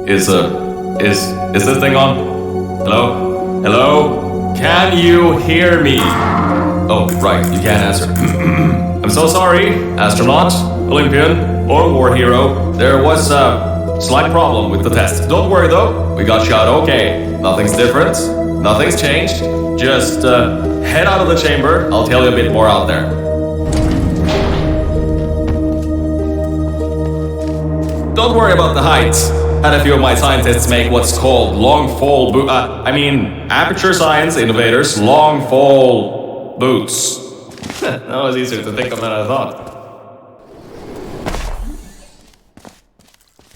Is this thing on? Hello? Hello? Can you hear me? Oh, right, you can't answer. I'm so sorry, astronaut, Olympian, or war hero. There was a slight problem with the test. Don't worry though, we got shot okay. Nothing's different, nothing's changed. Just head out of the chamber, I'll tell you a bit more out there. Don't worry about the height. Had a few of my scientists make what's called aperture science innovators long fall boots. That was easier to think of than I thought.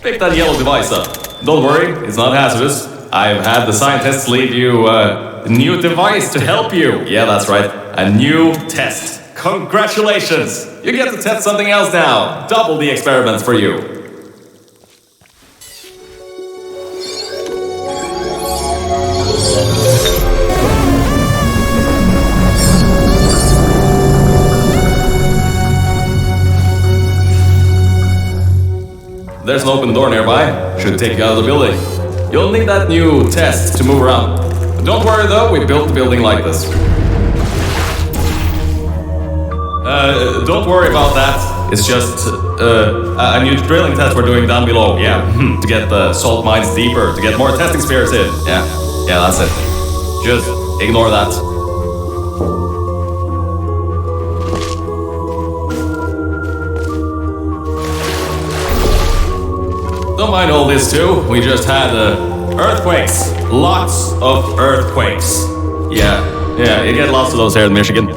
Pick that yellow device up. Don't worry, it's not hazardous. I've had the scientists leave you a new device to help you. Yeah, that's right, a new test. Congratulations! You get to test something else now. Double the experiments for you. There's an open door nearby, should take you out of the building. You'll need that new test to move around. But don't worry though, we built the building like this. Don't worry about that. It's just a new drilling test we're doing down below. Yeah, to get the salt mines deeper, to get more testing spheres in. Yeah, that's it. Just ignore that. Don't mind all this too, we just had earthquakes. Lots of earthquakes. Yeah, you get lots of those here in Michigan.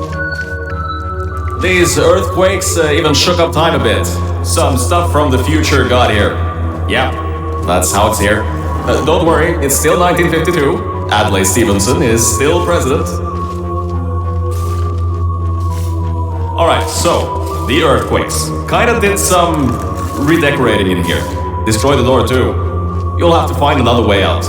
These earthquakes even shook up time a bit. Some stuff from the future got here. Yeah, that's how it's here. Don't worry, it's still 1952. Adlai Stevenson is still president. Alright, so, the earthquakes. Kinda did some redecorating in here. Destroy the door too. You'll have to find another way out.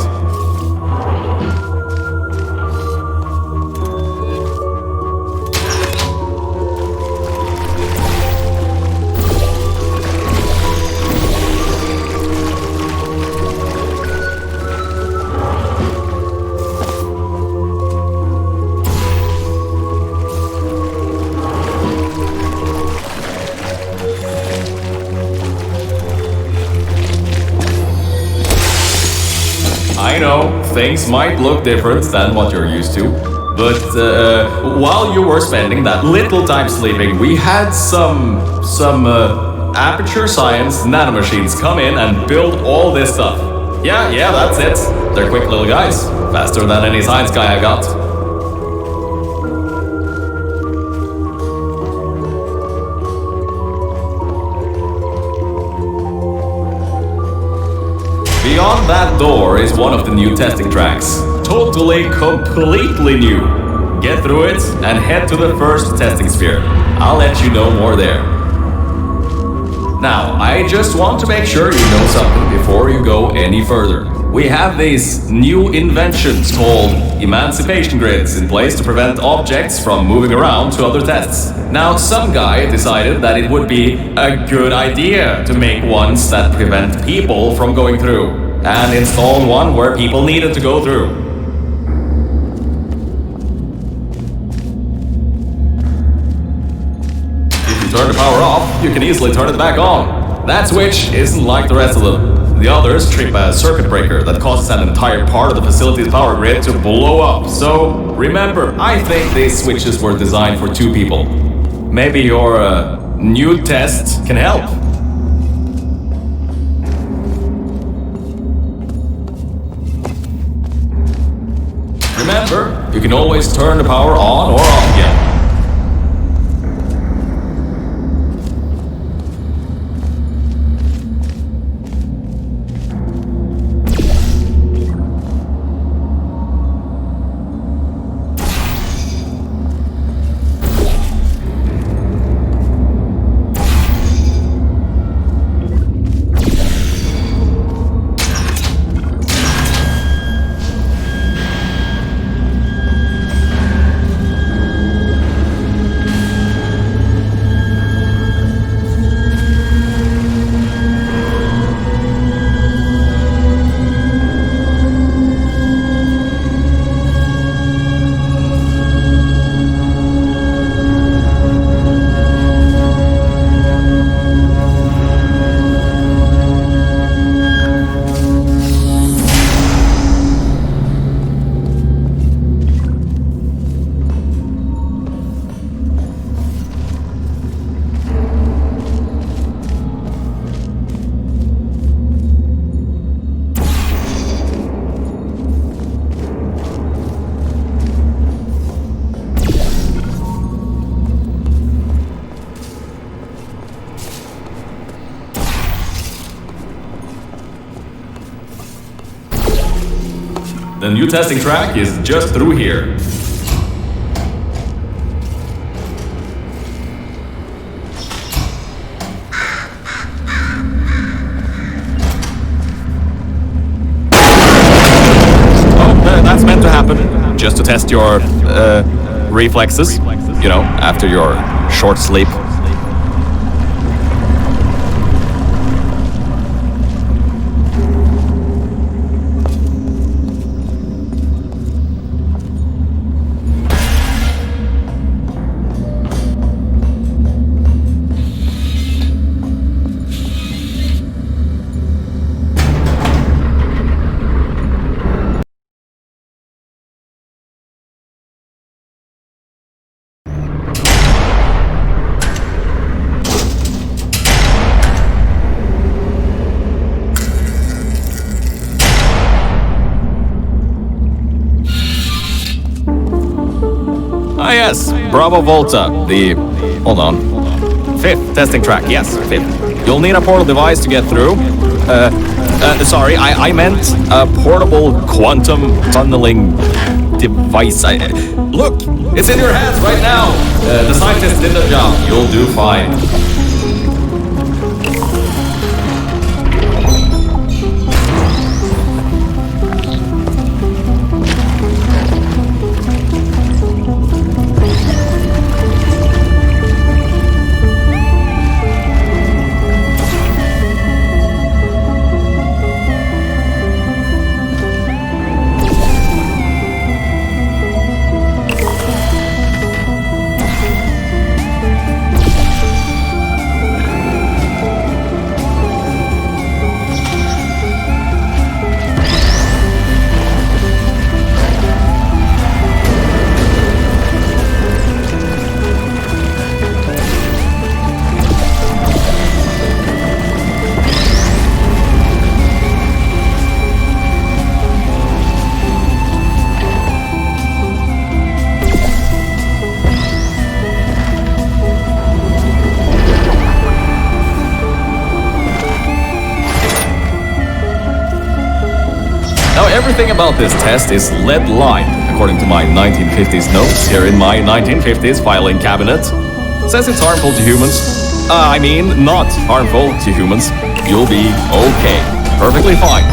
I know, things might look different than what you're used to, but while you were spending that little time sleeping, we had some aperture science nanomachines come in and build all this stuff. Yeah, that's it. They're quick little guys, faster than any science guy I got. Beyond that door is one of the new testing tracks. Totally, completely new. Get through it and head to the first testing sphere. I'll let you know more there. Now, I just want to make sure you know something before you go any further. We have these new inventions called emancipation grids in place to prevent objects from moving around to other tests. Now, some guy decided that it would be a good idea to make ones that prevent people from going through, and installed one where people needed to go through. If you turn the power off, you can easily turn it back on. That switch isn't like the rest of them. The others trip a circuit breaker that causes an entire part of the facility's power grid to blow up. So, remember, I think these switches were designed for two people. Maybe your new test can help. Remember, you can always turn the power on or off again. new testing track is just through here. That's meant to happen, just to test your reflexes, you know, after your short sleep. Ah yes, Bravo Volta, the... hold on. 5th testing track, yes, 5th. You'll need a portal device to get through. Sorry, I meant a portable quantum tunneling device. Look, it's in your hands right now. The scientists did their job. You'll do fine. Now everything about this test is lead-lined, according to my 1950s notes here in my 1950s filing cabinet. Says it's harmful to humans. I mean, not harmful to humans. You'll be okay. Perfectly fine.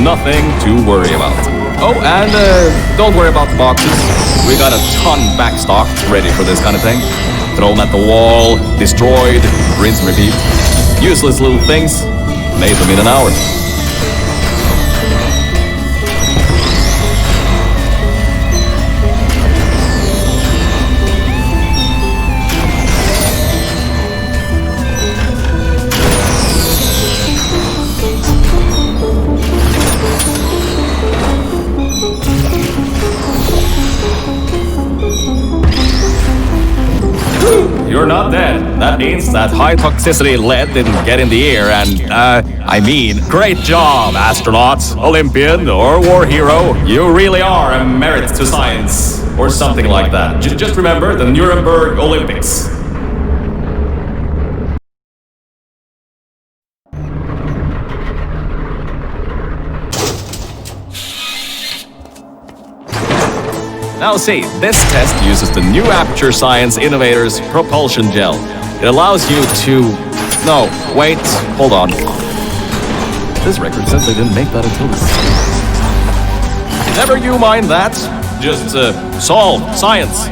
Nothing to worry about. Oh, and don't worry about the boxes. We got a ton backstocked ready for this kind of thing. Thrown at the wall, destroyed, rinse and repeat. Useless little things. Made them in an hour. You're not dead. That means that high toxicity lead didn't get in the air and, I mean, great job, astronaut, Olympian, or war hero. You really are a merit to science, or something like that. Just remember the Nuremberg Olympics. Now see, this test uses the new Aperture Science Innovators propulsion gel. It allows you to... No, wait, hold on. This record says they didn't make that until this... Never you mind that. Just, solve science.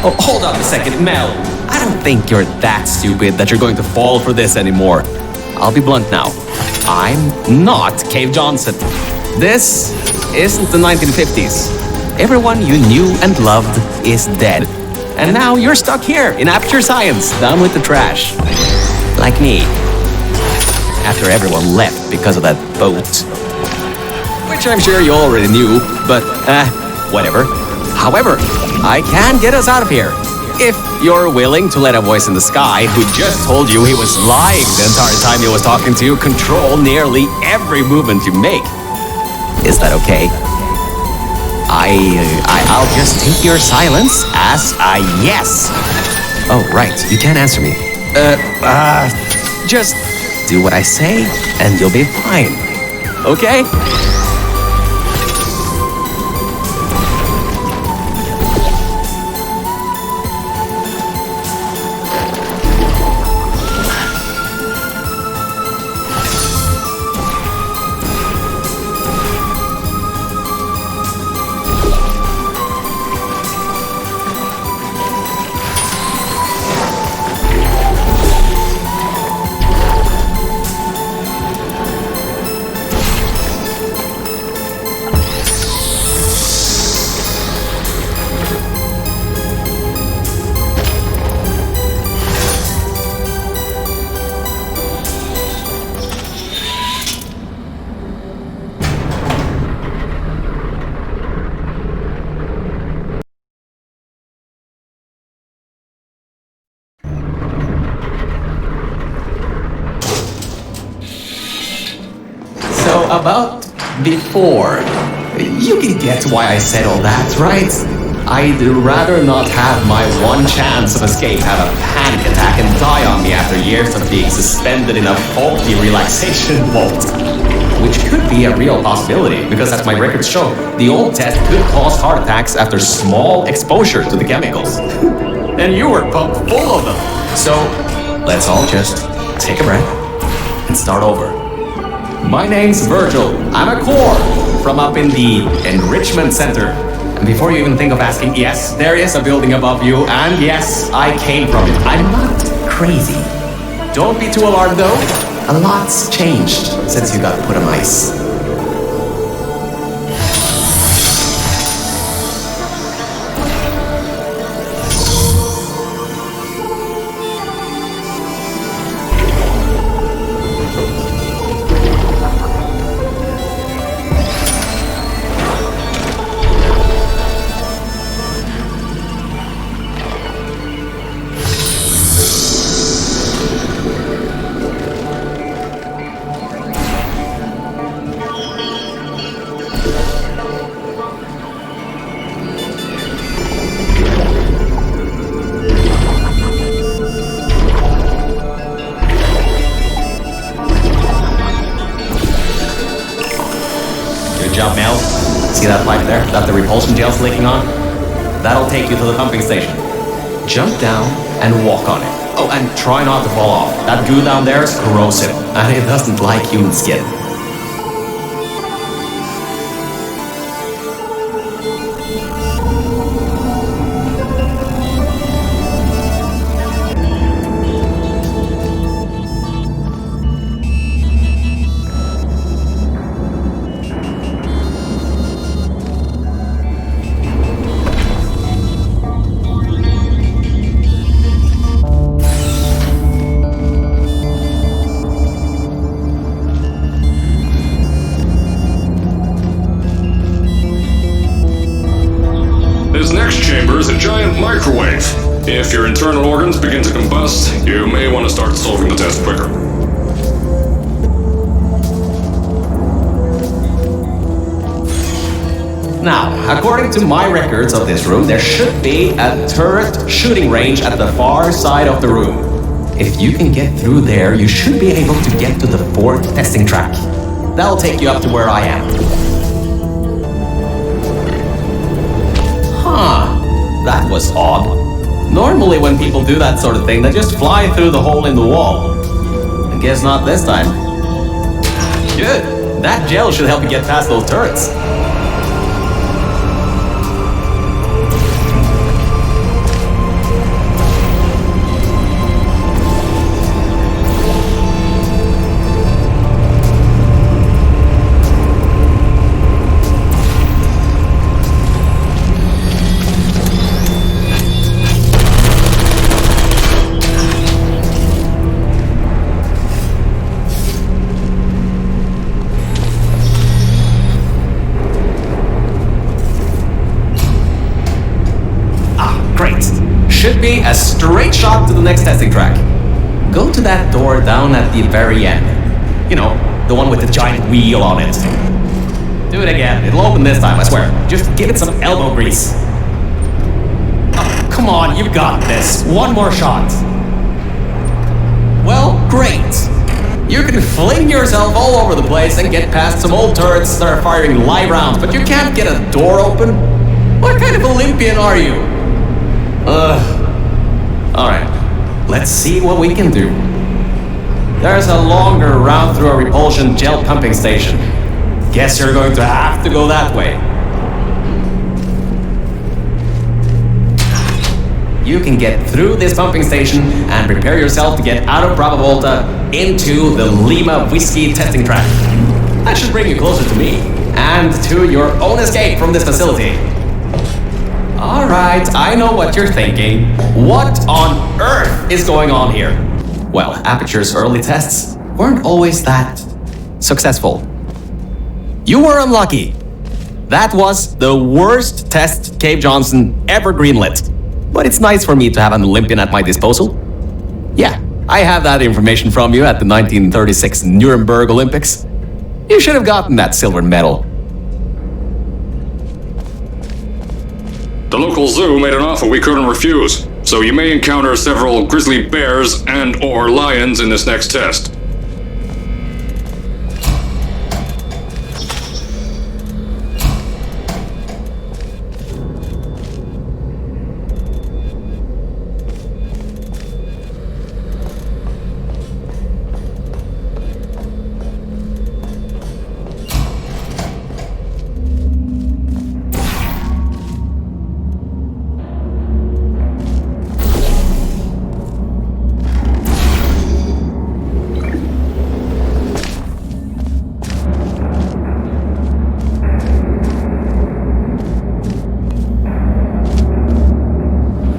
Oh, hold up a second, Mel. I don't think you're that stupid that you're going to fall for this anymore. I'll be blunt now. I'm not Cave Johnson. This isn't the 1950s. Everyone you knew and loved is dead. And now you're stuck here in Aperture Science, down with the trash. Like me. After everyone left because of that boat. Which I'm sure you already knew, but whatever. However, I can get us out of here. If you're willing to let a voice in the sky who just told you he was lying the entire time he was talking to you control nearly every movement you make. Is that okay? I'll just take your silence as a yes. Oh, right, you can't answer me. Just do what I say and you'll be fine. Okay? So about before, you can get why I said all that, right? I'd rather not have my one chance of escape have a panic attack and die on me after years of being suspended in a faulty relaxation vault. Which could be a real possibility, because as my records show, the old test could cause heart attacks after small exposure to the chemicals. And you were pumped full of them. So, let's all just take a breath and start over. My name's Virgil. I'm a core from up in the Enrichment Center. And before you even think of asking, yes, there is a building above you, and yes, I came from it. I'm not crazy. Don't be too alarmed though. A lot's changed since you got put on ice. Good job, Mel. See that pipe there that the repulsion gel's leaking on? That'll take you to the pumping station. Jump down and walk on it. Oh, and try not to fall off. That goo down there is corrosive, and it doesn't like human skin. This next chamber is a giant microwave. If your internal organs begin to combust, you may want to start solving the test quicker. Now, according to my records of this room, there should be a turret shooting range at the far side of the room. If you can get through there, you should be able to get to the 4th testing track. That'll take you up to where I am. Huh, that was odd. Normally when people do that sort of thing, they just fly through the hole in the wall. I guess not this time. Good, that gel should help you get past those turrets. should be a straight shot to the next testing track. Go to that door down at the very end. You know, the one with the giant wheel on it. Do it again. It'll open this time, I swear. Just give it some elbow grease. Oh, come on, you've got this. One more shot. Well, great. You can fling yourself all over the place and get past some old turrets that are firing live rounds, but you can't get a door open? What kind of Olympian are you? Alright, let's see what we can do. There's a longer route through a repulsion gel pumping station. Guess you're going to have to go that way. You can get through this pumping station and prepare yourself to get out of Bravo Volta into the Lima Whiskey testing track. That should bring you closer to me and to your own escape from this facility. Alright, I know what you're thinking. What on earth is going on here? Well, Aperture's early tests weren't always that successful. You were unlucky. That was the worst test Cave Johnson ever greenlit. But it's nice for me to have an Olympian at my disposal. Yeah, I have that information from you at the 1936 Nuremberg Olympics. You should have gotten that silver medal. The local zoo made an offer we couldn't refuse, so you may encounter several grizzly bears and/or lions in this next test.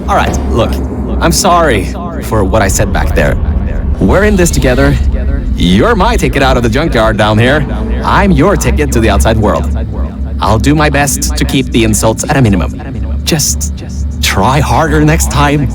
Alright, look, I'm sorry for what I said back there. We're in this together. You're my ticket out of the junkyard down here. I'm your ticket to the outside world. I'll do my best to keep the insults at a minimum. Just try harder next time.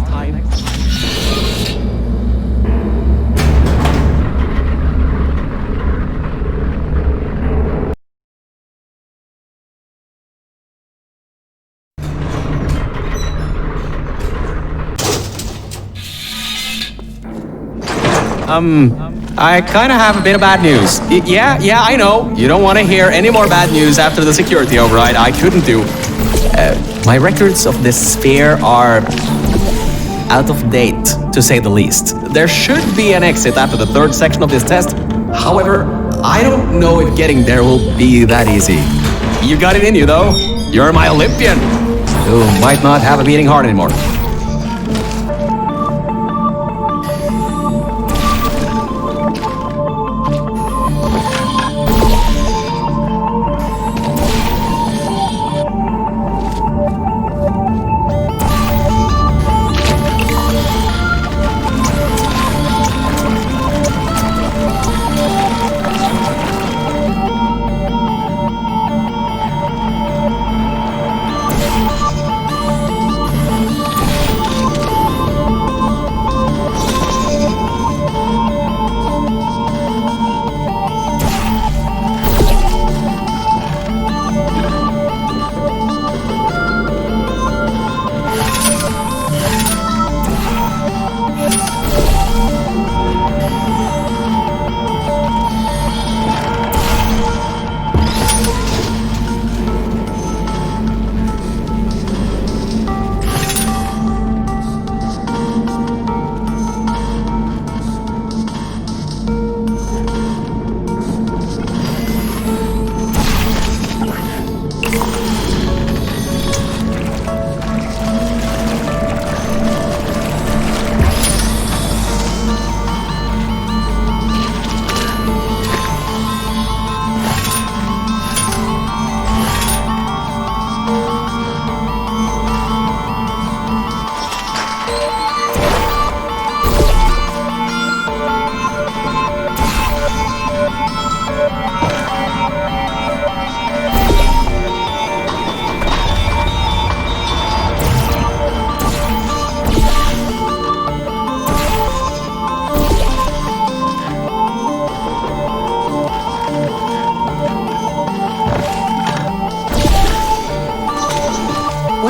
I kind of have a bit of bad news. Yeah, I know. You don't want to hear any more bad news after the security override. I couldn't do. My records of this sphere are out of date, to say the least. There should be an exit after the third section of this test. However, I don't know if getting there will be that easy. You got it in you, though. You're my Olympian, who might not have a beating heart anymore.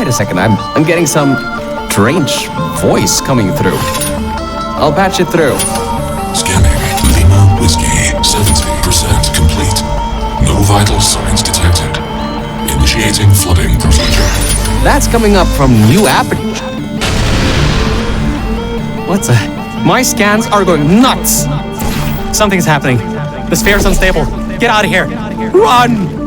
Wait a second, I'm getting some strange voice coming through. I'll patch it through. Scanning. Lima Whiskey. 70% complete. No vital signs detected. Initiating flooding procedure. That's coming up from new app. What's a... My scans are going nuts. Something's happening. The sphere's unstable. Get out of here. Run!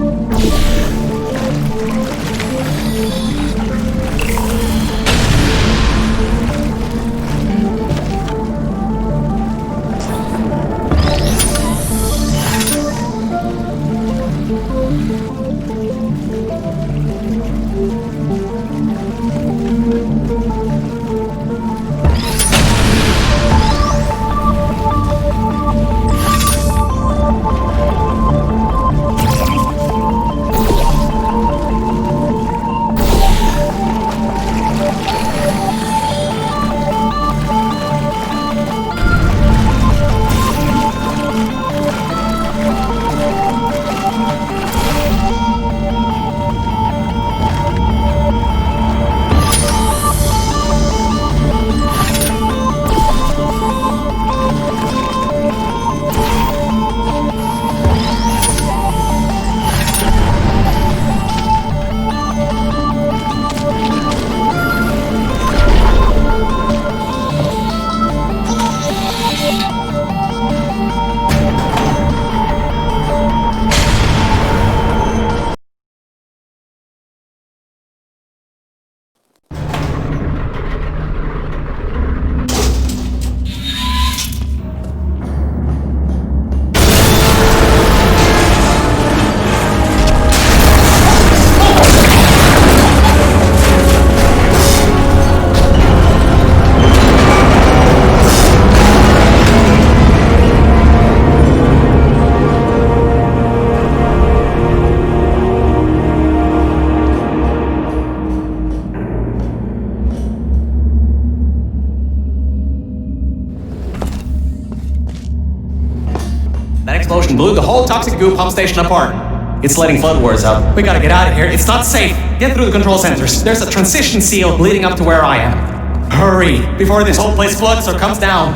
That explosion blew the whole toxic goo pump station apart. It's letting flood waters out. We gotta get out of here. It's not safe. Get through the control centers. There's a transition seal leading up to where I am. Hurry, before this whole place floods or comes down.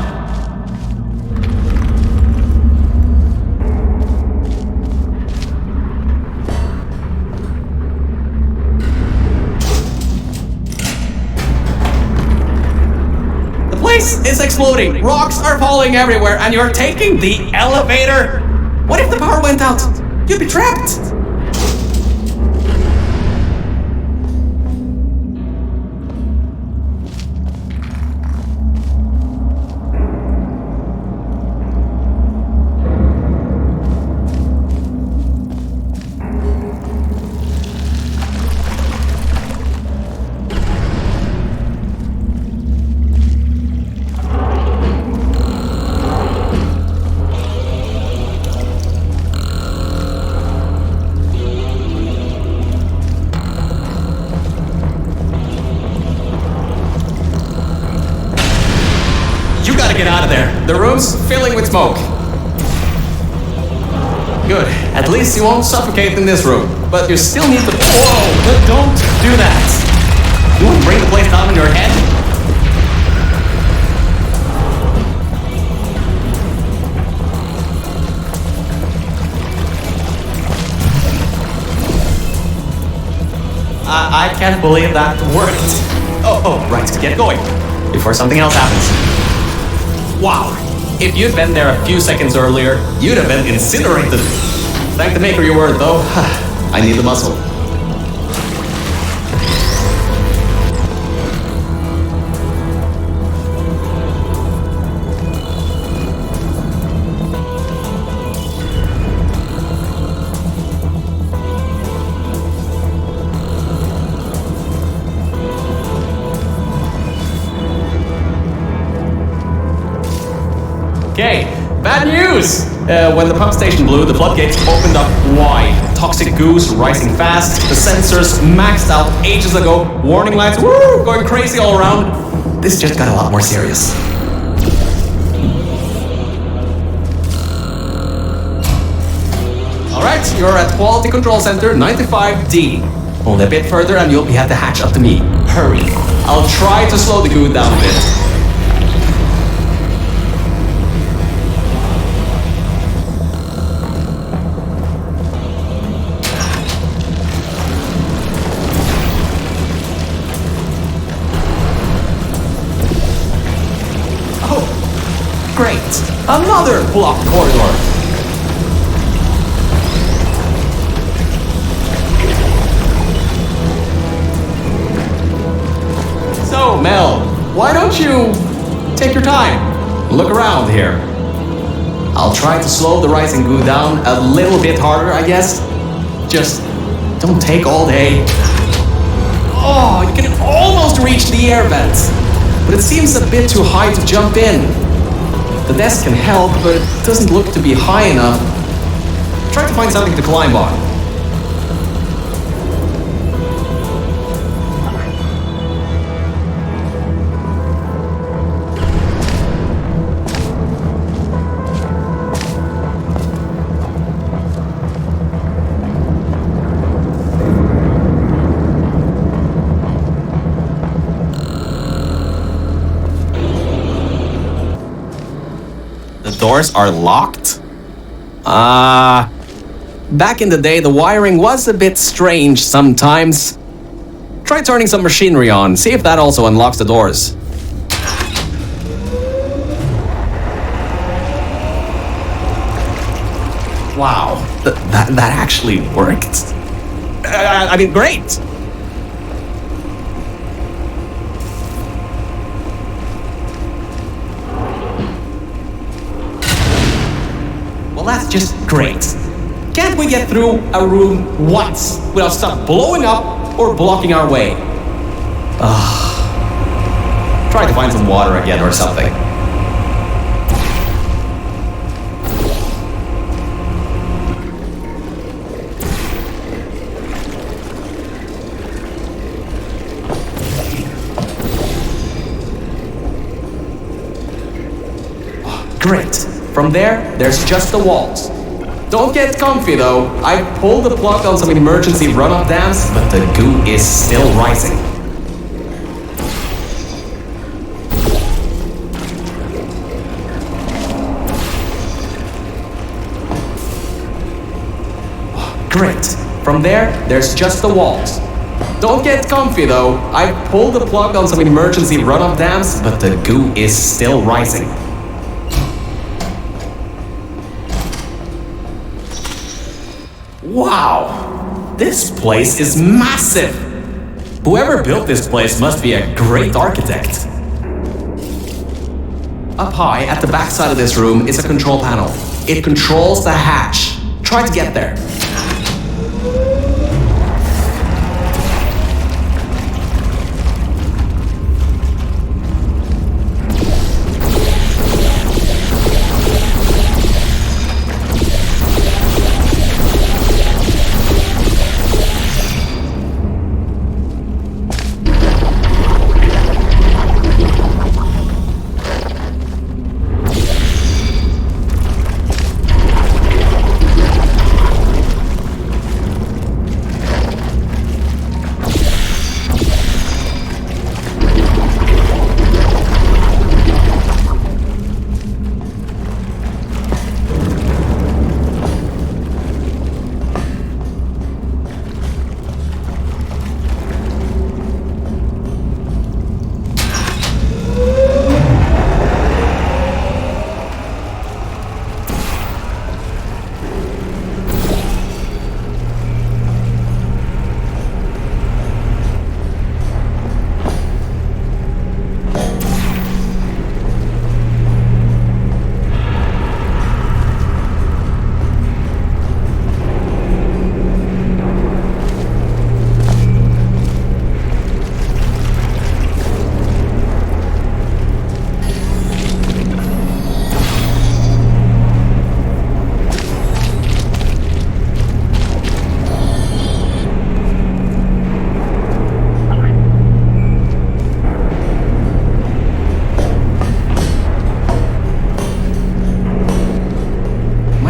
The place is exploding. Rocks are falling everywhere, and you're taking the elevator? What if the power went out? You'd be trapped. Get out of there. The room's filling with smoke. Good. At least you won't suffocate in this room. But you still need to... Whoa! But don't do that. You want to bring the place down on your head? I can't believe that worked. Oh, right. Get going. Before something else happens. Wow, if you'd been there a few seconds earlier, you'd have been incinerated. Thank the maker you were, though. I need the muscle. Okay, bad news! When the pump station blew, the floodgates opened up wide. Toxic goos rising fast, the sensors maxed out ages ago, warning lights going crazy all around. This just got a lot more serious. Alright, you're at Quality Control Center 95D. Only a bit further and you'll be at the hatch. Up to me. Hurry. I'll try to slow the goo down a bit. Oh, great. Another blocked corridor. So, Mel, why don't you take your time? Look around here. I'll try to slow the rising goo down a little bit harder, I guess. Just don't take all day. Oh, you can almost reach the air vents, but it seems a bit too high to jump in. The desk can help, but it doesn't look to be high enough. Try to find something to climb on. The doors are locked? Back in the day, the wiring was a bit strange sometimes. Try turning some machinery on, see if that also unlocks the doors. Wow, that actually worked. I mean, great! That's just great. Can't we get through a room once without stuff blowing up or blocking our way? Try to find some water again or something. Great. From there's just the walls. Don't get comfy though. I pulled the plug on some emergency run-up dams, but the goo is still rising. Great. From there's just the walls. Don't get comfy though. I pulled the plug on some emergency run-up dams, but the goo is still rising. Wow, this place is massive! Whoever built this place must be a great architect. Up high, at the back side of this room, is a control panel. It controls the hatch. Try to get there.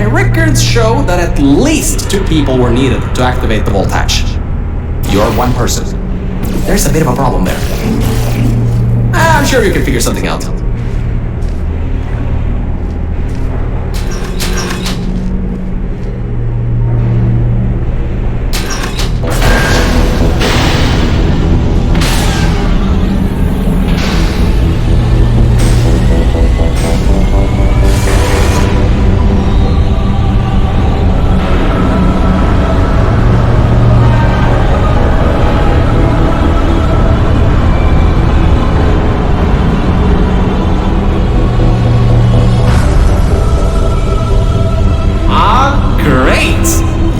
Records show that at least 2 people were needed to activate the vault hatch. you're one person. There's a bit of a problem there. I'm sure you can figure something out.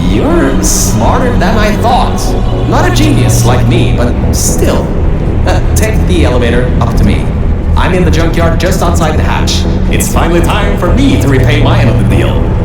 You're smarter than I thought. Not a genius like me, but still. Take the elevator up to me. I'm in the junkyard just outside the hatch. It's finally time for me to repay my end of the deal.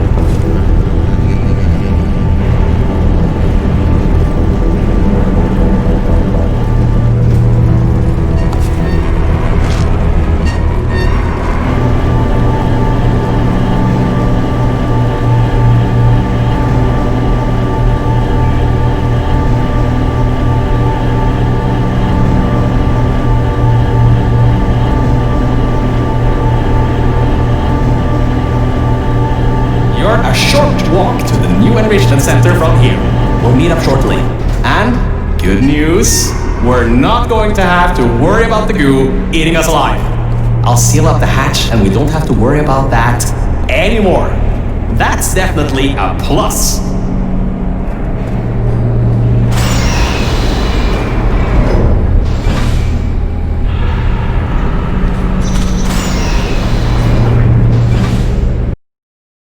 A short walk to the new enrichment center from here. We'll meet up shortly. And good news, we're not going to have to worry about the goo eating us alive. I'll seal up the hatch and we don't have to worry about that anymore. That's definitely a plus.